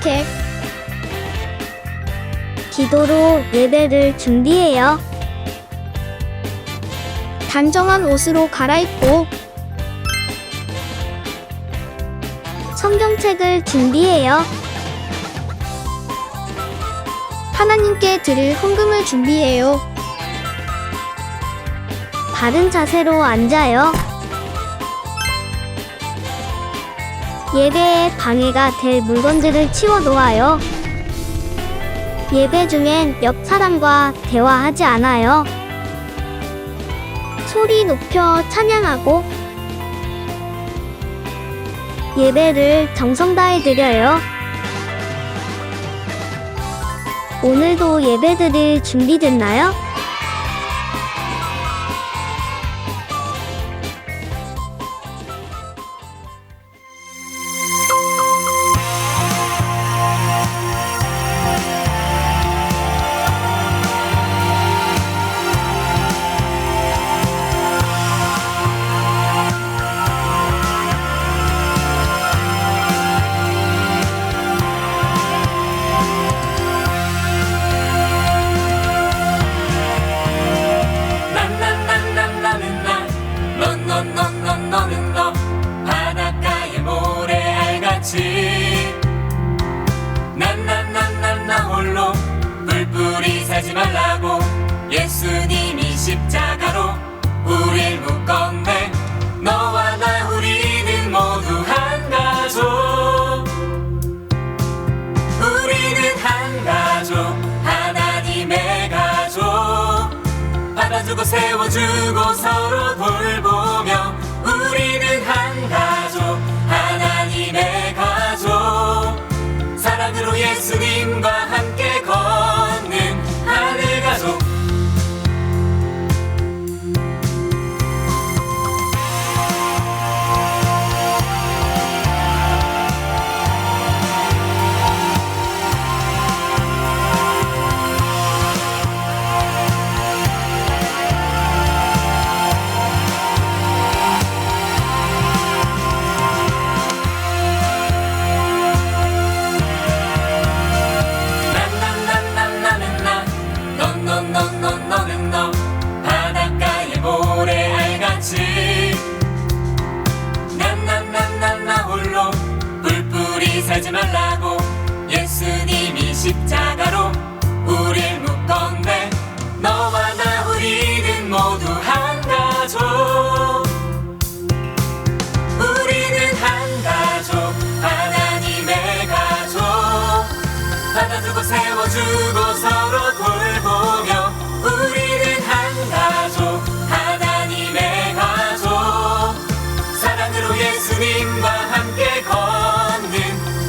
산책, 기도로 예배를 준비해요. 단정한 옷으로 갈아입고 성경책을 준비해요. 하나님께 드릴 헌금을 준비해요. 바른 자세로 앉아요. 예배에 방해가 될 물건들을 치워 놓아요. 예배 중엔 옆 사람과 대화하지 않아요. 소리 높여 찬양하고 예배를 정성 다해 드려요. 오늘도 예배드릴 준비됐나요? 너는 너 바닷가의 모래알같이 나 홀로 뿔뿔이 살지 말라고 예수님이 십자가로 우릴 묶었네. 너와 나 우리는 모두 한 가족. 우리는 한 가족, 하나님의 가족. 받아주고 세워주고 서로 돌보며 우리는 한 가족, 하나님의 가족. 사랑으로 예수님과 함께 걷는 하늘 가족. 너는 너 바닷가의 모래알같이 나 홀로 뿔뿔이 살지 말라고 예수님이 십자가로 우릴 묶었네. 너와 나 우리는 모두 한 가족. 우리는 한 가족, 하나님의 가족. 받아주고 세워주고 서로 돌보며 우리는 한 가족, 하나님의 가족. 사랑으로 예수님과 함께 걷는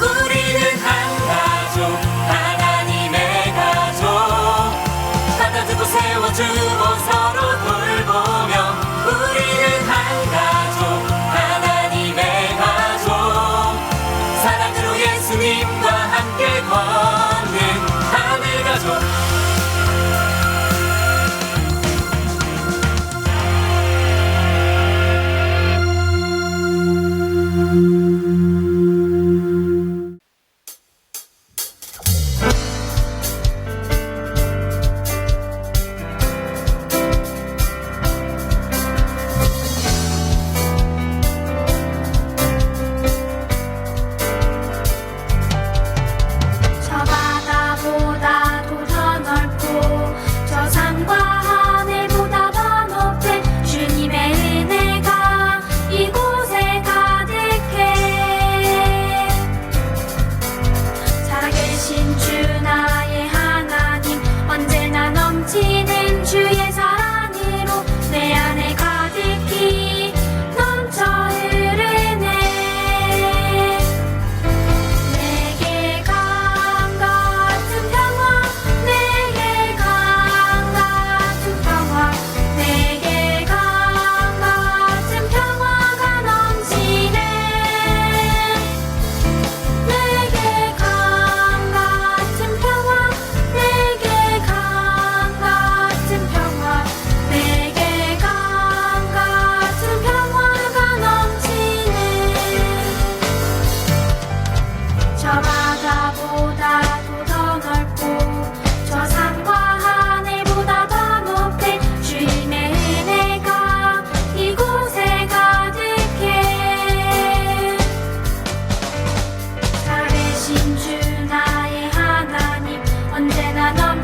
우리는 한 가족, 하나님의 가족. 받아주고 세워주고 서로 돌보며 우리는 한 가족, 하나님의 가족. 사랑으로 예수님과 함께 걷는 하늘 가족. 저 바다보다 더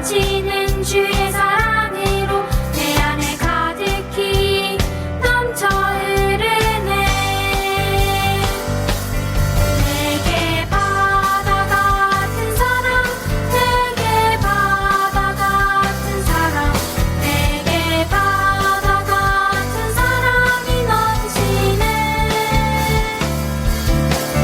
넘치는 주의 사랑으로 내 안에 가득히 넘쳐 흐르네. 내게 바다 같은 사랑, 내게 바다 같은 사랑, 내게 바다 같은 사랑이 넘치네.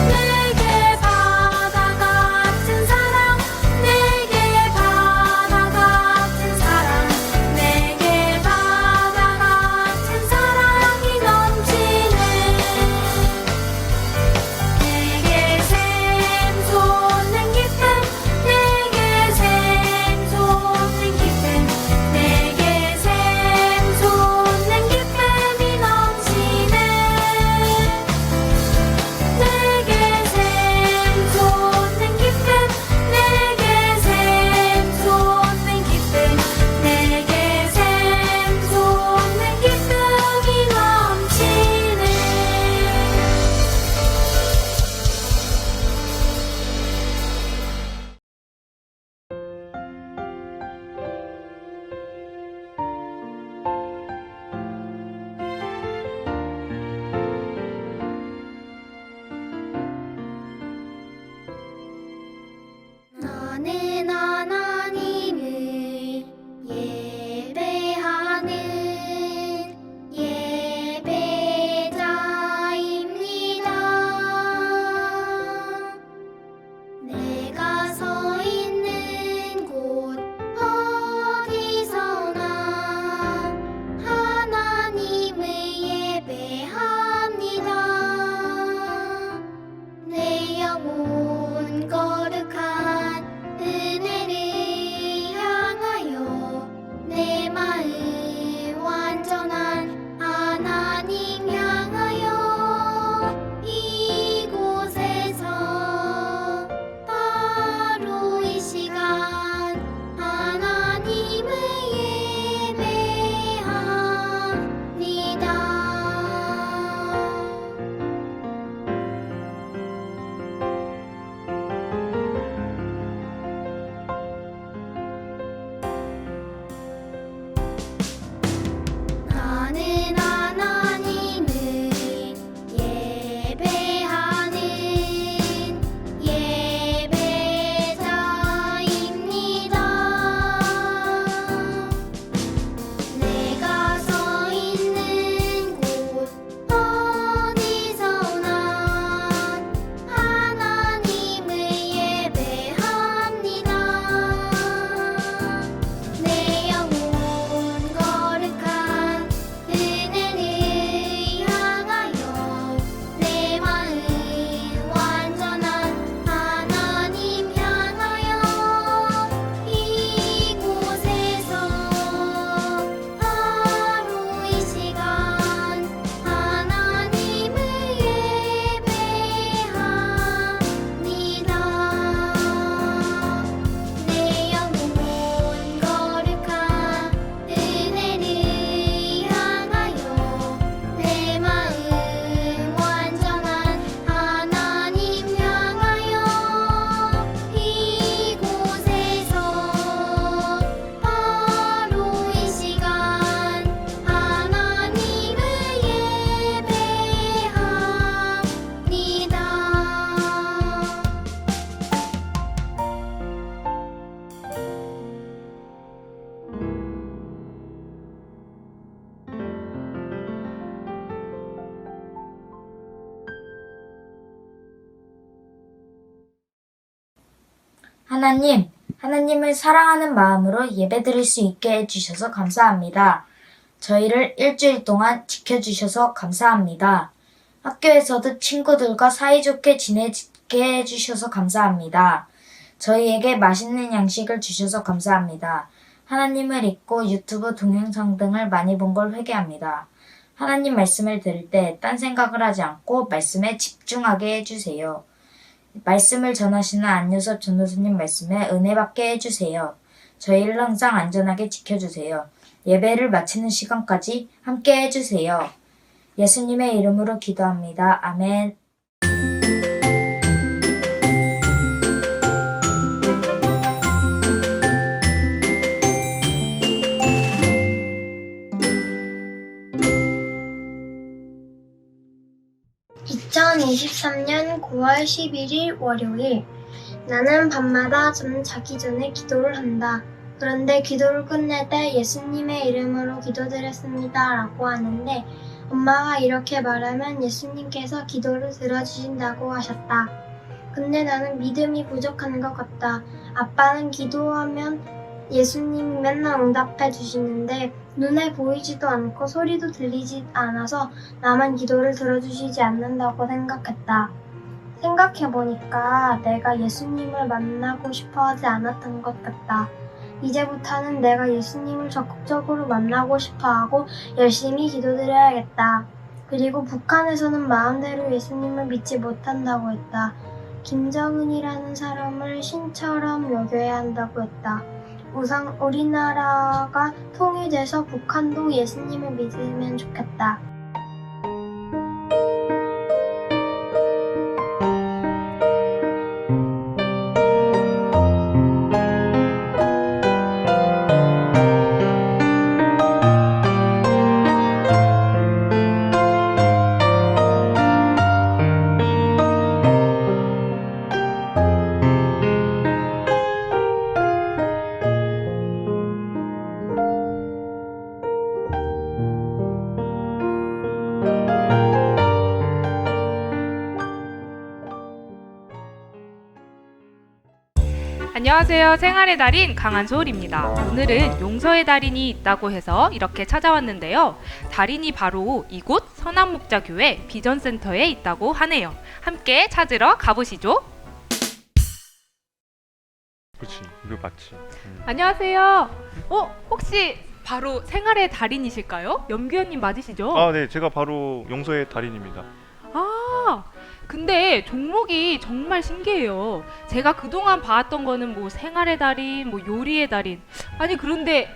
내게 바다 같은 사랑, 내게 바다 같은 사랑, 내게 바다 같은 사랑이 넘치네. 내게 샘솟는 기쁨, 내게 샘솟는 기쁨, 내게 샘솟는 기쁨이 넘치네. 내게 샘솟는 기쁨, 내게 샘솟는 기쁨, 내게 샘솟는 기쁨이 넘치네. 나는 하나님을 예배하는 예배자입니다. 내가 서 있는 곳 어디서나 하나님을 예배합니다. 내 영혼 거룩한 은혜를 향하여 내 마음 완전한 하나님 향하여 이곳에서 바로 이 시간 하나님을 예배합니다. 나는 하나님을 예배하는 예배자입니다. 내가 서 있는 곳 어디서나 하나님을 예배합니다. 내 영혼 거룩한 은혜를 향하여 내 마음 완전한 하나님 향하여 이곳에서 바로 이 시간 하나님을 예배합니다. 내 영혼 거룩한 은혜를 향하여 내 마음 완전한 하나님 향하여 이곳에서 바로 이 시간 하나님을 예배합니다. 하나님, 하나님을 사랑하는 마음으로 예배드릴 수 있게 해주셔서 감사합니다. 저희를 일주일 동안 지켜주셔서 감사합니다. 학교에서도 친구들과 사이좋게 지내게 해주셔서 감사합니다. 저희에게 맛있는 양식을 주셔서 감사합니다. 하나님을 잊고 유튜브 동영상 등을 많이 본 걸 회개합니다. 하나님 말씀을 들을 때 딴 생각을 하지 않고 말씀에 집중하게 해주세요. 말씀을 전하시는 안유섭 전도사님 말씀에 은혜 받게 해주세요. 저희를 항상 안전하게 지켜주세요. 예배를 마치는 시간까지 함께 해주세요. 예수님의 이름으로 기도합니다. 아멘. 2023년 9월 11일 월요일. 나는 밤마다 잠 자기 전에 기도를 한다. 그런데 기도를 끝낼 때 예수님의 이름으로 기도드렸습니다 라고 하는데 엄마가 이렇게 말하면 예수님께서 기도를 들어주신다고 하셨다. 근데 나는 믿음이 부족한 것 같다. 아빠는 기도하면 예수님이 맨날 응답해 주시는데 눈에 보이지도 않고 소리도 들리지 않아서 나만 기도를 들어주시지 않는다고 생각했다. 생각해보니까 내가 예수님을 만나고 싶어 하지 않았던 것 같다. 이제부터는 내가 예수님을 적극적으로 만나고 싶어 하고 열심히 기도드려야겠다. 그리고 북한에서는 마음대로 예수님을 믿지 못한다고 했다. 김정은이라는 사람을 신처럼 여겨야 한다고 했다. 우선 우리나라가 통일돼서 북한도 예수님을 믿으면 좋겠다. 안녕하세요. 생활의 달인 강한솔입니다. 오늘은 용서의 달인이 있다고 해서 이렇게 찾아왔는데요. 달인이 바로 이곳 선한목자교회 비전센터에 있다고 하네요. 함께 찾으러 가보시죠. 그렇지, 이거 맞지. 안녕하세요. 혹시 바로 생활의 달인이실까요? 염규현님 맞으시죠? 아, 네, 제가 바로 용서의 달인입니다. 근데 종목이 정말 신기해요. 제가 그동안 봐왔던 거는 뭐 생활의 달인, 뭐 요리의 달인. 아니 그런데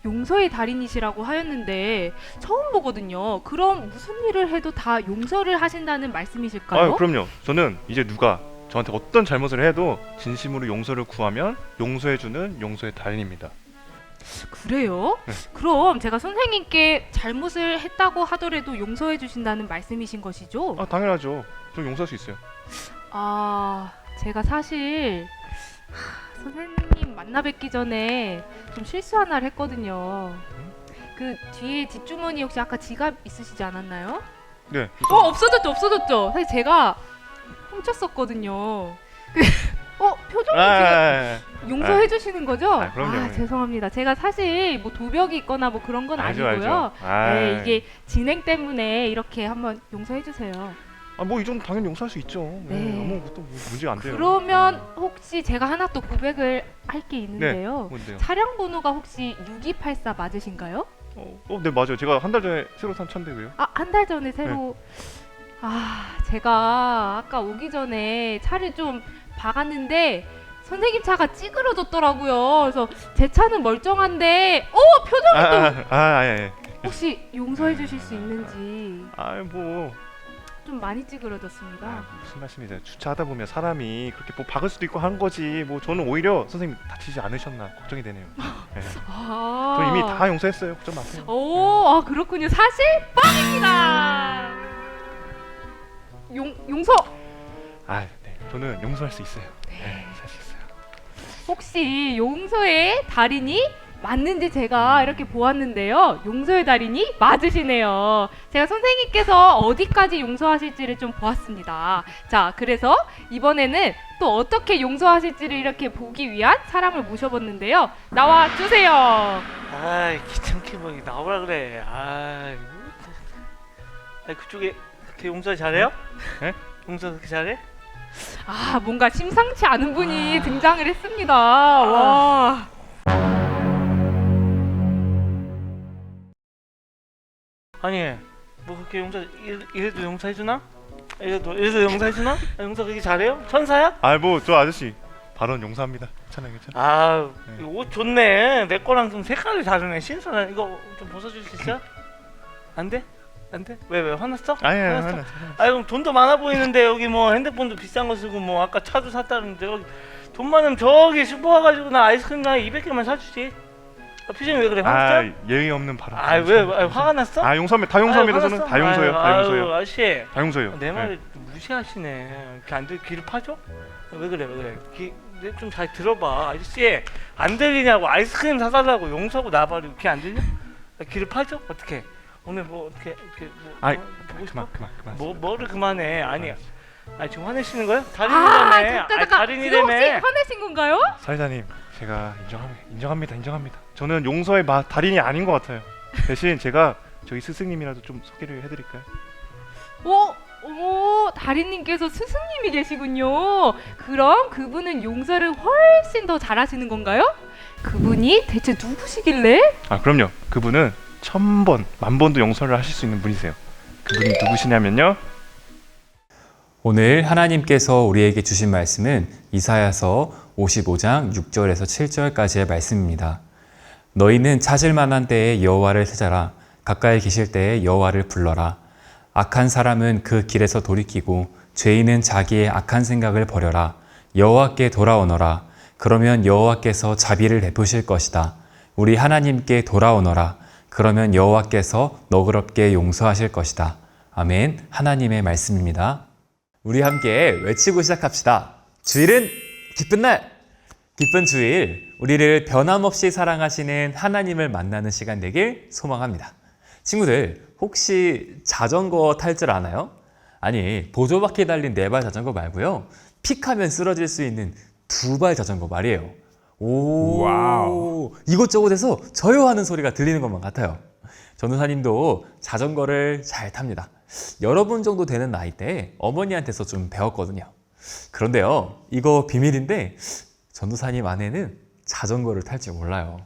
용서의 달인이시라고 하였는데 처음 보거든요. 그럼 무슨 일을 해도 다 용서를 하신다는 말씀이실까요? 아, 그럼요. 저는 이제 누가 저한테 어떤 잘못을 해도 진심으로 용서를 구하면 용서해주는 용서의 달인입니다. 그래요? 네. 그럼 제가 선생님께 잘못을 했다고 하더라도 용서해 주신다는 말씀이신 것이죠? 아, 당연하죠. 저 용서할 수 있어요. 제가 사실 선생님 만나 뵙기 전에 좀 실수 하나를 했거든요. 그 뒤에 뒷주머니 혹시 아까 지갑 있으시지 않았나요? 네. 없어졌죠. 사실 제가 훔쳤었거든요. 표정이 지금 용서해 주시는 거죠? 그럼요. 죄송합니다. 제가 사실 뭐 도벽이 있거나 뭐 그런 건 알죠, 아니고요. 알죠. 네, 이게 진행 때문에 이렇게 한번 용서해 주세요. 뭐 이 정도 당연히 용서할 수 있죠. 네. 아무것도 문제가 안 돼요. 그러면 혹시 제가 하나 또 고백을 할 게 있는데요. 뭔데요? 차량 번호가 혹시 6284 맞으신가요? 네, 맞아요. 제가 한 달 전에 새로 산 차인데 왜요? 한 달 전에 새로 제가 아까 오기 전에 차를 좀 박았는데 선생님 차가 찌그러졌더라고요. 그래서 제 차는 멀쩡한데 표정이 또 예. 혹시 용서해 주실 수 있는지. 뭐 좀 많이 찌그러졌습니다. 무슨 말씀이세요? 주차하다 보면 사람이 그렇게 뭐 박을 수도 있고 하는 거지. 뭐 저는 오히려 선생님 다치지 않으셨나 걱정이 되네요. 네. 저 이미 다 용서했어요. 걱정 마세요. 그렇군요. 사실 뻥입니다. 용서. 네. 저는 용서할 수 있어요. 네, 할 수 있어요. 혹시 용서의 달인이 맞는지 제가 이렇게 보았는데요. 용서의 달인이 맞으시네요. 제가 선생님께서 어디까지 용서하실지를 좀 보았습니다. 자, 그래서 이번에는 또 어떻게 용서하실지를 이렇게 보기 위한 사람을 모셔봤는데요. 나와 주세요. 귀찮게 뭐 나오라 그래. 그쪽에 그렇게 용서 잘해요? 네? 용서 그렇게 잘해? 뭔가 심상치 않은 분이 등장을 했습니다. 와. 아니 뭐 그렇게 용서 이래도 용서해주나? 이래도 용서해주나? 용서 그렇게 잘해요? 천사야? 뭐 저 아저씨 발언 용서합니다. 괜찮아요. 네. 이거 옷 좋네. 내 거랑 좀 색깔이 다르네. 신선해. 이거 좀 벗어줄 수 있어? 안 돼? 안 돼? 왜 화났어? 화났어. 그럼 돈도 많아 보이는데 여기 뭐 핸드폰도 비싼 거 쓰고 뭐 아까 차도 샀다는데 여기 돈 많으면 저기 슈퍼 가가지고 나 아이스크림 나 200개만 사주지. 표정이 왜 그래? 아 화났어요? 예의 없는 바람. 왜 화가 났어? 아 용서합니다. 다 용서합니다. 아유, 저는 화났어? 다 용서해요. 다 아유, 용서해요. 아저씨 다 용서해요. 내 말을 네. 무시하시네. 이렇게 안 들, 귀를 파줘? 왜 그래 왜 그래? 좀 잘 들어봐. 아저씨 안 들리냐고. 아이스크림 사달라고 용서하고 나발이 귀 안 들려? 귀를 파줘? 어떻게? 오늘 뭐 어떻게 뭐 아이, 보고 싶어? 그만. 뭐를 그만해? 아니 지금 화내시는 거야? 잠깐 달인이라며. 달인이라며. 혹시 화내신 건가요? 사회자님 제가 인정합니다. 저는 용서의 달인이 아닌 것 같아요. 대신 제가 저희 스승님이라도 좀 소개를 해드릴까요? 어머, 다리님께서 스승님이 계시군요. 그럼 그분은 용서를 훨씬 더 잘하시는 건가요? 그분이 대체 누구시길래? 아 그럼요. 그분은 1000번, 10,000번도 용서를 하실 수 있는 분이세요. 그분이 누구시냐면요. 오늘 하나님께서 우리에게 주신 말씀은 이사야서 55장 6절에서 7절까지의 말씀입니다. 너희는 찾을 만한 때에 여호와를 찾아라. 가까이 계실 때에 여호와를 불러라. 악한 사람은 그 길에서 돌이키고 죄인은 자기의 악한 생각을 버려라. 여호와께 돌아오너라. 그러면 여호와께서 자비를 베푸실 것이다. 우리 하나님께 돌아오너라. 그러면 여호와께서 너그럽게 용서하실 것이다. 아멘. 하나님의 말씀입니다. 우리 함께 외치고 시작합시다. 주일은 기쁜 날! 기쁜 주일, 우리를 변함없이 사랑하시는 하나님을 만나는 시간 되길 소망합니다. 친구들, 혹시 자전거 탈 줄 아나요? 아니, 보조바퀴 달린 4발 자전거 말고요. 픽하면 쓰러질 수 있는 2발 자전거 말이에요. 오, 와우. 이곳저곳에서 저요 하는 소리가 들리는 것만 같아요. 전도사님도 자전거를 잘 탑니다. 여러분 정도 되는 나이 때 어머니한테서 좀 배웠거든요. 그런데요, 이거 비밀인데 전도사님 아내는 자전거를 탈 줄 몰라요.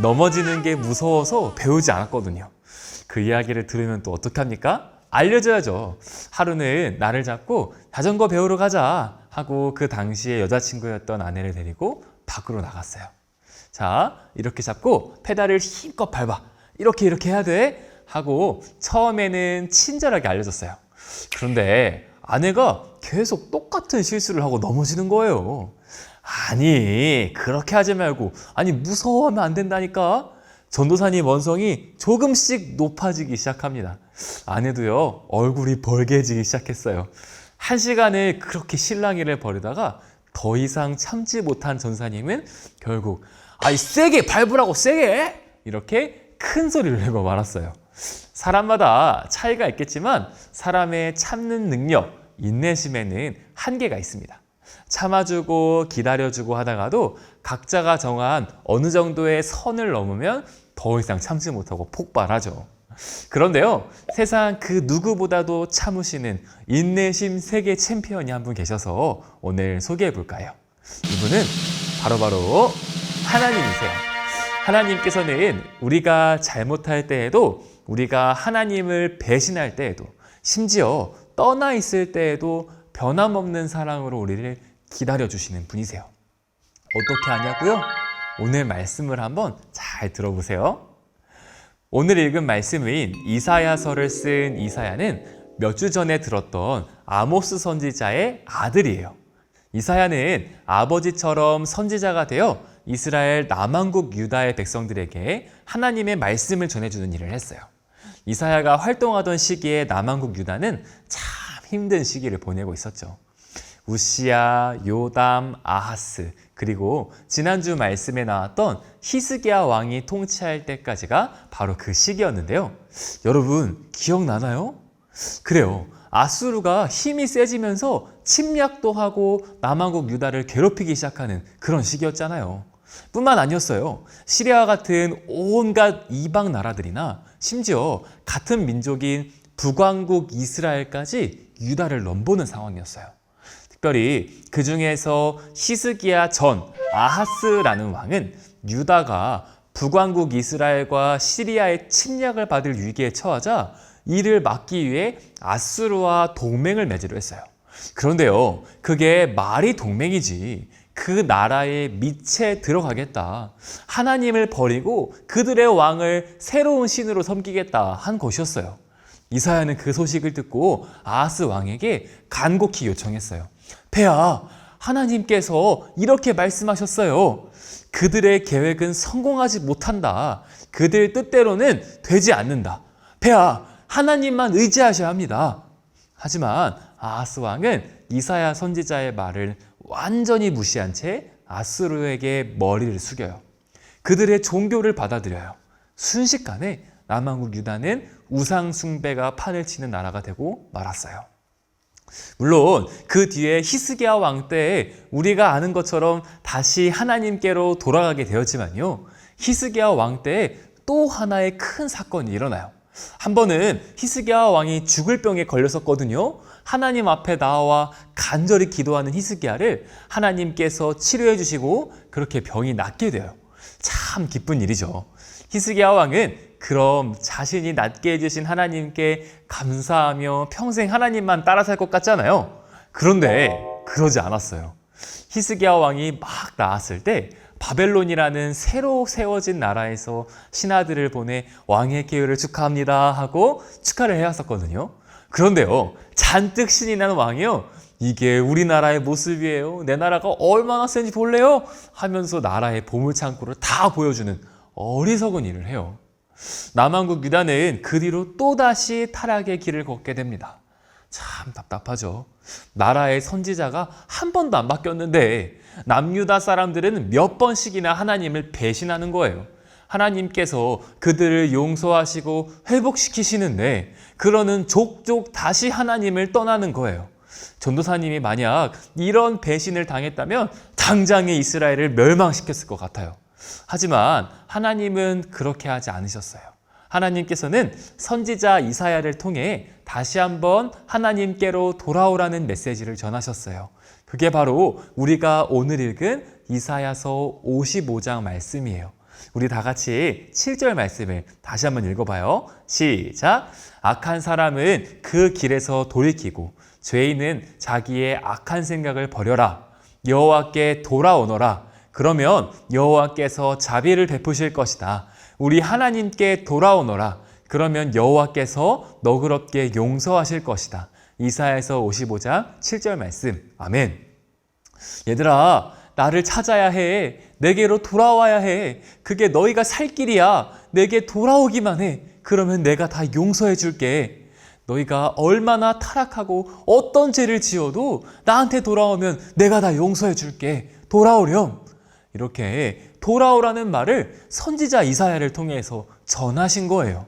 넘어지는 게 무서워서 배우지 않았거든요. 그 이야기를 들으면 또 어떡합니까? 알려줘야죠. 하루는 나를 잡고 자전거 배우러 가자 하고 그 당시에 여자친구였던 아내를 데리고 밖으로 나갔어요. 자, 이렇게 잡고 페달을 힘껏 밟아. 이렇게 해야 돼 하고 처음에는 친절하게 알려줬어요. 그런데 아내가 계속 똑같은 실수를 하고 넘어지는 거예요. 아니, 그렇게 하지 말고, 아니, 무서워하면 안 된다니까? 전도사님 원성이 조금씩 높아지기 시작합니다. 아내도요, 얼굴이 벌개지기 시작했어요. 1시간을 그렇게 실랑이를 벌이다가 더 이상 참지 못한 전사님은 결국, 아이, 세게 밟으라고, 세게! 이렇게 큰 소리를 내고 말았어요. 사람마다 차이가 있겠지만 사람의 참는 능력, 인내심에는 한계가 있습니다. 참아주고 기다려주고 하다가도 각자가 정한 어느 정도의 선을 넘으면 더 이상 참지 못하고 폭발하죠. 그런데요, 세상 그 누구보다도 참으시는 인내심 세계 챔피언이 한 분 계셔서 오늘 소개해 볼까요? 이분은 바로 하나님이세요. 하나님께서는 우리가 잘못할 때에도, 우리가 하나님을 배신할 때에도, 심지어 떠나 있을 때에도 변함없는 사랑으로 우리를 기다려주시는 분이세요. 어떻게 하냐고요? 오늘 말씀을 한번 잘 들어보세요. 오늘 읽은 말씀인 이사야서를 쓴 이사야는 몇 주 전에 들었던 아모스 선지자의 아들이에요. 이사야는 아버지처럼 선지자가 되어 이스라엘 남왕국 유다의 백성들에게 하나님의 말씀을 전해주는 일을 했어요. 이사야가 활동하던 시기에 남왕국 유다는 참 힘든 시기를 보내고 있었죠. 우시야, 요담, 아하스, 그리고 지난주 말씀에 나왔던 히스기야 왕이 통치할 때까지가 바로 그 시기였는데요. 여러분 기억나나요? 그래요. 아수르가 힘이 세지면서 침략도 하고 남왕국 유다를 괴롭히기 시작하는 그런 시기였잖아요. 뿐만 아니었어요. 시리아와 같은 온갖 이방 나라들이나 심지어 같은 민족인 북왕국 이스라엘까지 유다를 넘보는 상황이었어요. 특별히 그 중에서 히스기야 전 아하스라는 왕은 유다가 북왕국 이스라엘과 시리아의 침략을 받을 위기에 처하자 이를 막기 위해 아수르와 동맹을 맺기로 했어요. 그런데요, 그게 말이 동맹이지 그 나라의 밑에 들어가겠다, 하나님을 버리고 그들의 왕을 새로운 신으로 섬기겠다 한 것이었어요. 이사야는 그 소식을 듣고 아하스 왕에게 간곡히 요청했어요. 폐하, 하나님께서 이렇게 말씀하셨어요. 그들의 계획은 성공하지 못한다. 그들 뜻대로는 되지 않는다. 폐하, 하나님만 의지하셔야 합니다. 하지만 아하스 왕은 이사야 선지자의 말을 완전히 무시한 채 아수르에게 머리를 숙여요. 그들의 종교를 받아들여요. 순식간에 남왕국 유다는 우상 숭배가 판을 치는 나라가 되고 말았어요. 물론 그 뒤에 히스기야 왕 때에 우리가 아는 것처럼 다시 하나님께로 돌아가게 되었지만요. 히스기야 왕 때에 또 하나의 큰 사건이 일어나요. 한 번은 히스기야 왕이 죽을 병에 걸렸었거든요. 하나님 앞에 나와 간절히 기도하는 히스기야를 하나님께서 치료해 주시고 그렇게 병이 낫게 돼요. 참 기쁜 일이죠. 히스기야 왕은 그럼 자신이 낫게 해주신 하나님께 감사하며 평생 하나님만 따라 살 것 같잖아요. 그런데 그러지 않았어요. 히스기야 왕이 막 나았을 때 바벨론이라는 새로 세워진 나라에서 신하들을 보내 왕의 계율을 축하합니다 하고 축하를 해왔었거든요. 그런데요, 잔뜩 신이 난 왕이요, 이게 우리나라의 모습이에요, 내 나라가 얼마나 센지 볼래요? 하면서 나라의 보물창고를 다 보여주는 어리석은 일을 해요. 남왕국 유다는 그 뒤로 또다시 타락의 길을 걷게 됩니다. 참 답답하죠. 나라의 선지자가 한 번도 안 바뀌었는데 남유다 사람들은 몇 번씩이나 하나님을 배신하는 거예요. 하나님께서 그들을 용서하시고 회복시키시는데 그러는 족족 다시 하나님을 떠나는 거예요. 전도사님이 만약 이런 배신을 당했다면 당장에 이스라엘을 멸망시켰을 것 같아요. 하지만 하나님은 그렇게 하지 않으셨어요. 하나님께서는 선지자 이사야를 통해 다시 한번 하나님께로 돌아오라는 메시지를 전하셨어요. 그게 바로 우리가 오늘 읽은 이사야서 55장 말씀이에요. 우리 다 같이 7절 말씀을 다시 한번 읽어봐요. 시작! 악한 사람은 그 길에서 돌이키고 죄인은 자기의 악한 생각을 버려라. 여호와께 돌아오너라. 그러면 여호와께서 자비를 베푸실 것이다. 우리 하나님께 돌아오너라. 그러면 여호와께서 너그럽게 용서하실 것이다. 이사야서 55장 7절 말씀. 아멘. 얘들아, 나를 찾아야 해. 내게로 돌아와야 해. 그게 너희가 살 길이야. 내게 돌아오기만 해. 그러면 내가 다 용서해 줄게. 너희가 얼마나 타락하고 어떤 죄를 지어도 나한테 돌아오면 내가 다 용서해 줄게. 돌아오렴. 이렇게 돌아오라는 말을 선지자 이사야를 통해서 전하신 거예요.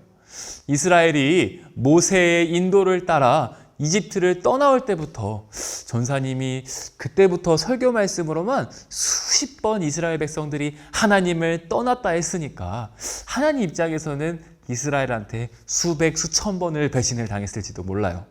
이스라엘이 모세의 인도를 따라 이집트를 떠나올 때부터 전사님이 그때부터 설교 말씀으로만 수십 번 이스라엘 백성들이 하나님을 떠났다 했으니까 하나님 입장에서는 이스라엘한테 수백 수천 번을 배신을 당했을지도 몰라요.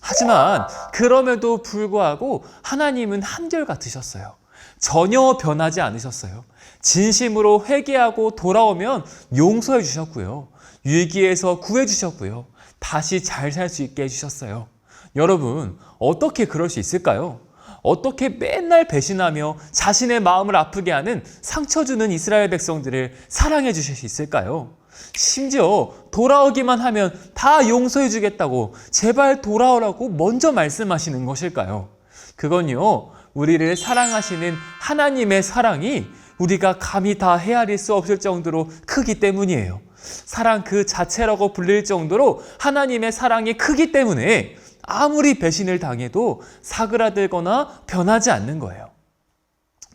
하지만 그럼에도 불구하고 하나님은 한결같으셨어요. 전혀 변하지 않으셨어요. 진심으로 회개하고 돌아오면 용서해 주셨고요. 위기에서 구해 주셨고요. 다시 잘 살 수 있게 해주셨어요. 여러분, 어떻게 그럴 수 있을까요? 어떻게 맨날 배신하며 자신의 마음을 아프게 하는 상처 주는 이스라엘 백성들을 사랑해 주실 수 있을까요? 심지어 돌아오기만 하면 다 용서해 주겠다고 제발 돌아오라고 먼저 말씀하시는 것일까요? 그건요, 우리를 사랑하시는 하나님의 사랑이 우리가 감히 다 헤아릴 수 없을 정도로 크기 때문이에요. 사랑 그 자체라고 불릴 정도로 하나님의 사랑이 크기 때문에 아무리 배신을 당해도 사그라들거나 변하지 않는 거예요.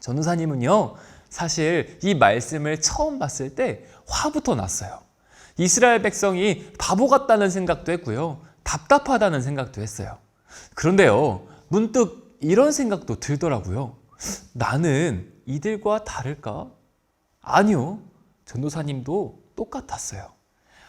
전도사님은요, 사실 이 말씀을 처음 봤을 때 화부터 났어요. 이스라엘 백성이 바보 같다는 생각도 했고요. 답답하다는 생각도 했어요. 그런데요, 문득 이런 생각도 들더라고요. 나는 이들과 다를까? 아니요. 전도사님도 똑같았어요.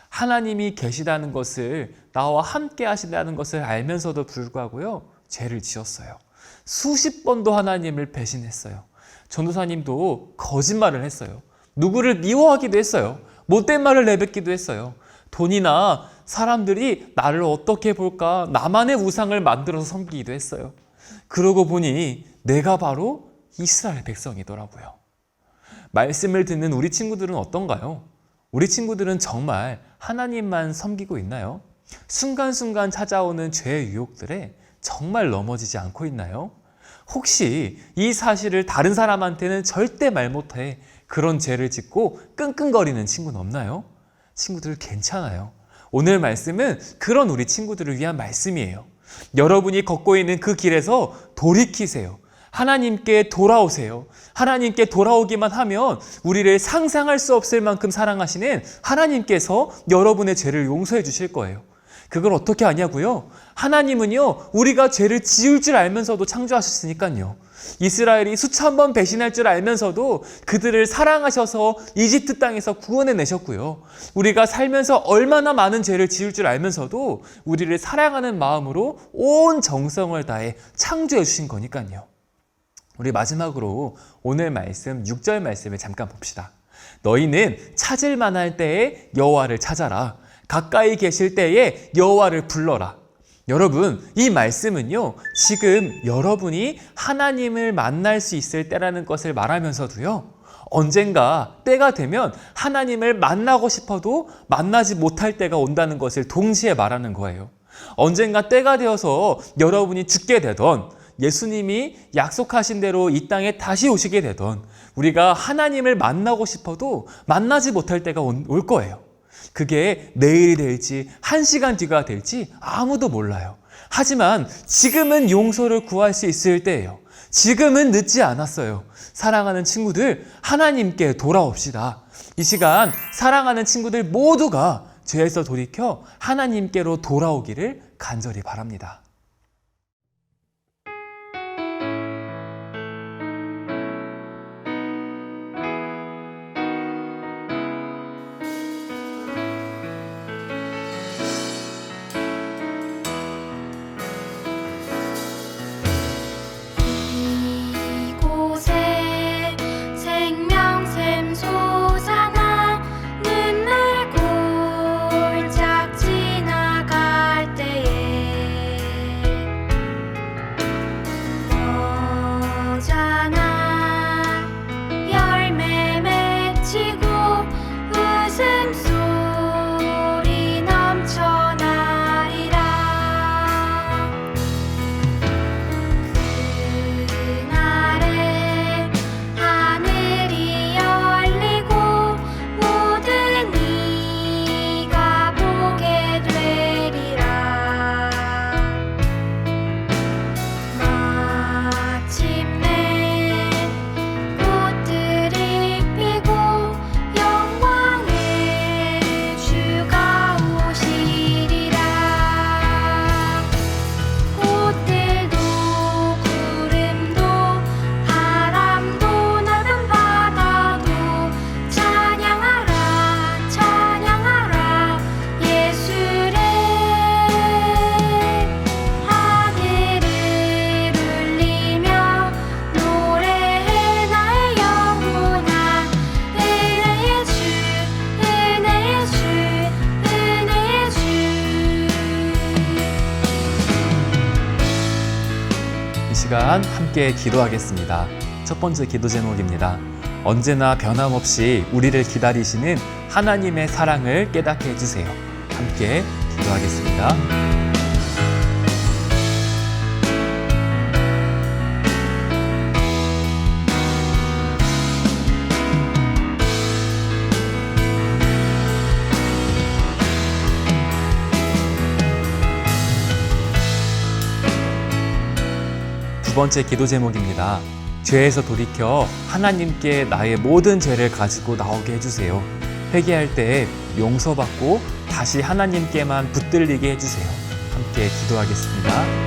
하나님이 계시다는 것을, 나와 함께 하신다는 것을 알면서도 불구하고요, 죄를 지었어요. 수십 번도 하나님을 배신했어요. 전도사님도 거짓말을 했어요. 누구를 미워하기도 했어요. 못된 말을 내뱉기도 했어요. 돈이나 사람들이 나를 어떻게 볼까, 나만의 우상을 만들어서 섬기기도 했어요. 그러고 보니 내가 바로 이스라엘 백성이더라고요. 말씀을 듣는 우리 친구들은 어떤가요? 우리 친구들은 정말 하나님만 섬기고 있나요? 순간순간 찾아오는 죄의 유혹들에 정말 넘어지지 않고 있나요? 혹시 이 사실을 다른 사람한테는 절대 말 못해 그런 죄를 짓고 끙끙거리는 친구는 없나요? 친구들 괜찮아요. 오늘 말씀은 그런 우리 친구들을 위한 말씀이에요. 여러분이 걷고 있는 그 길에서 돌이키세요. 하나님께 돌아오세요. 하나님께 돌아오기만 하면 우리를 상상할 수 없을 만큼 사랑하시는 하나님께서 여러분의 죄를 용서해 주실 거예요. 그걸 어떻게 아냐고요? 하나님은요, 우리가 죄를 지을 줄 알면서도 창조하셨으니까요. 이스라엘이 수천 번 배신할 줄 알면서도 그들을 사랑하셔서 이집트 땅에서 구원해 내셨고요. 우리가 살면서 얼마나 많은 죄를 지을 줄 알면서도 우리를 사랑하는 마음으로 온 정성을 다해 창조해 주신 거니까요. 우리 마지막으로 오늘 말씀 6절 말씀을 잠깐 봅시다. 너희는 찾을 만할 때에 여호와를 찾아라. 가까이 계실 때에 여호와를 불러라. 여러분, 이 말씀은요, 지금 여러분이 하나님을 만날 수 있을 때라는 것을 말하면서도요, 언젠가 때가 되면 하나님을 만나고 싶어도 만나지 못할 때가 온다는 것을 동시에 말하는 거예요. 언젠가 때가 되어서 여러분이 죽게 되던, 예수님이 약속하신 대로 이 땅에 다시 오시게 되던, 우리가 하나님을 만나고 싶어도 만나지 못할 때가 올 거예요. 그게 내일이 될지 1시간 뒤가 될지 아무도 몰라요. 하지만 지금은 용서를 구할 수 있을 때예요. 지금은 늦지 않았어요. 사랑하는 친구들, 하나님께 돌아옵시다. 이 시간 사랑하는 친구들 모두가 죄에서 돌이켜 하나님께로 돌아오기를 간절히 바랍니다. 이곳에 생명샘 솟아나 눈물 골짝 지나갈 때에 너잖아 열매 맺히고 웃음소리 넘쳐나리라. 그날에 하늘이 열리고 모든 이가 보게 되리라. 마침내 꽃들이 피고 영광의 주가 오시리라. 꽃들도 구름도 바람도 낮은 바다도 찬양하라 찬양하라 예수를. 하늘을 울리며 노래해 나의 영혼아. 은혜의 주 은혜의 주 은혜의 주. 이 시간 함께 기도하겠습니다. 첫 번째 기도 제목입니다. 언제나 변함없이 우리를 기다리시는 하나님의 사랑을 깨닫게 해주세요. 함께 기도하겠습니다. 두 번째 기도 제목입니다. 죄에서 돌이켜 하나님께 나의 모든 죄를 가지고 나오게 해주세요. 회개할 때 용서받고 다시 하나님께만 붙들리게 해주세요. 함께 기도하겠습니다.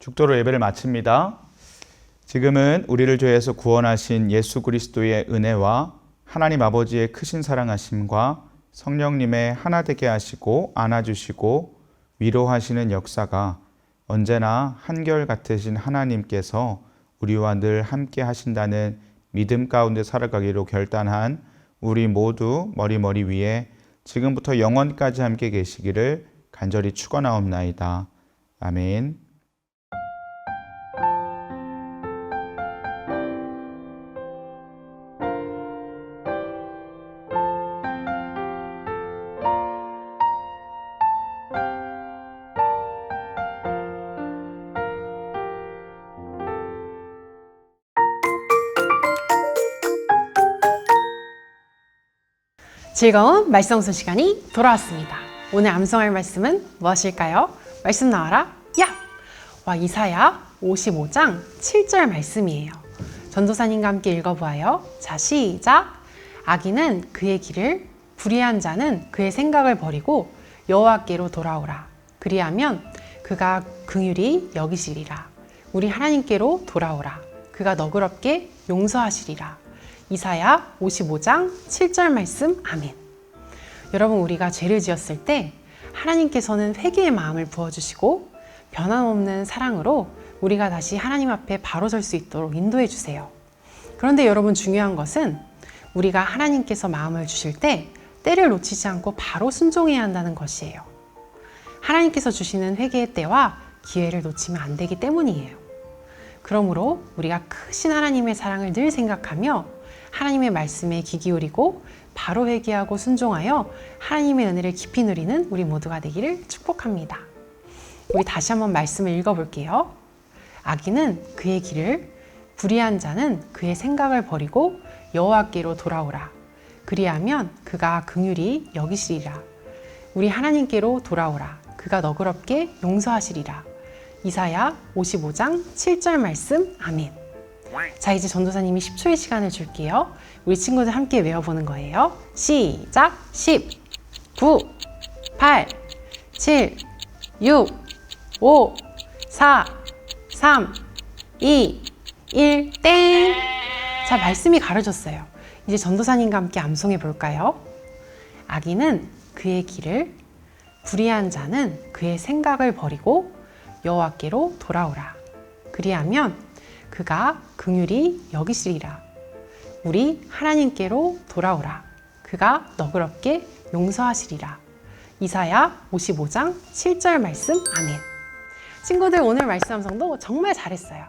죽도록 예배를 마칩니다. 지금은 우리를 죄에서 구원하신 예수 그리스도의 은혜와 하나님 아버지의 크신 사랑하심과 성령님의 하나 되게 하시고 안아주시고 위로하시는 역사가 언제나 한결같으신 하나님께서 우리와 늘 함께 하신다는 믿음 가운데 살아가기로 결단한 우리 모두 머리 위에 지금부터 영원까지 함께 계시기를 간절히 축원하옵나이다. 아멘. 즐거운 말씀송 시간이 돌아왔습니다. 오늘 암송할 말씀은 무엇일까요? 말씀 나와라. 야! 와, 이사야 55장 7절 말씀이에요. 전도사님과 함께 읽어보아요. 자, 시작! 악인은 그의 길을, 불의한 자는 그의 생각을 버리고 여호와께로 돌아오라. 그리하면 그가 긍휼히 여기시리라. 우리 하나님께로 돌아오라. 그가 너그럽게 용서하시리라. 이사야 55장 7절 말씀. 아멘. 여러분, 우리가 죄를 지었을 때 하나님께서는 회개의 마음을 부어주시고 변함없는 사랑으로 우리가 다시 하나님 앞에 바로 설 수 있도록 인도해 주세요. 그런데 여러분, 중요한 것은 우리가 하나님께서 마음을 주실 때 때를 놓치지 않고 바로 순종해야 한다는 것이에요. 하나님께서 주시는 회개의 때와 기회를 놓치면 안 되기 때문이에요. 그러므로 우리가 크신 하나님의 사랑을 늘 생각하며 하나님의 말씀에 귀 기울이고 바로 회개하고 순종하여 하나님의 은혜를 깊이 누리는 우리 모두가 되기를 축복합니다. 우리 다시 한번 말씀을 읽어볼게요. 악인은 그의 길을, 불의한 자는 그의 생각을 버리고 여호와께로 돌아오라. 그리하면 그가 긍휼히 여기시리라. 우리 하나님께로 돌아오라. 그가 너그럽게 용서하시리라. 이사야 55장 7절 말씀. 아멘. 자, 이제 전도사님이 10초의 시간을 줄게요. 우리 친구들 함께 외워보는 거예요. 시작! 10, 9, 8, 7, 6, 5, 4, 3, 2, 1, 땡! 자, 말씀이 가려졌어요. 이제 전도사님과 함께 암송해 볼까요? 악인은 그의 길을, 불의한 자는 그의 생각을 버리고 여호와께로 돌아오라. 그리하면 그가 긍휼히 여기시리라. 우리 하나님께로 돌아오라. 그가 너그럽게 용서하시리라. 이사야 55장 7절 말씀. 아멘. 친구들, 오늘 말씀 암송도 정말 잘했어요.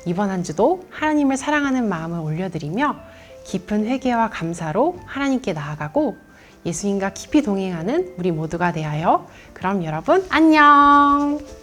이번 한 주도 하나님을 사랑하는 마음을 올려드리며 깊은 회개와 감사로 하나님께 나아가고 예수님과 깊이 동행하는 우리 모두가 되어요. 그럼 여러분, 안녕!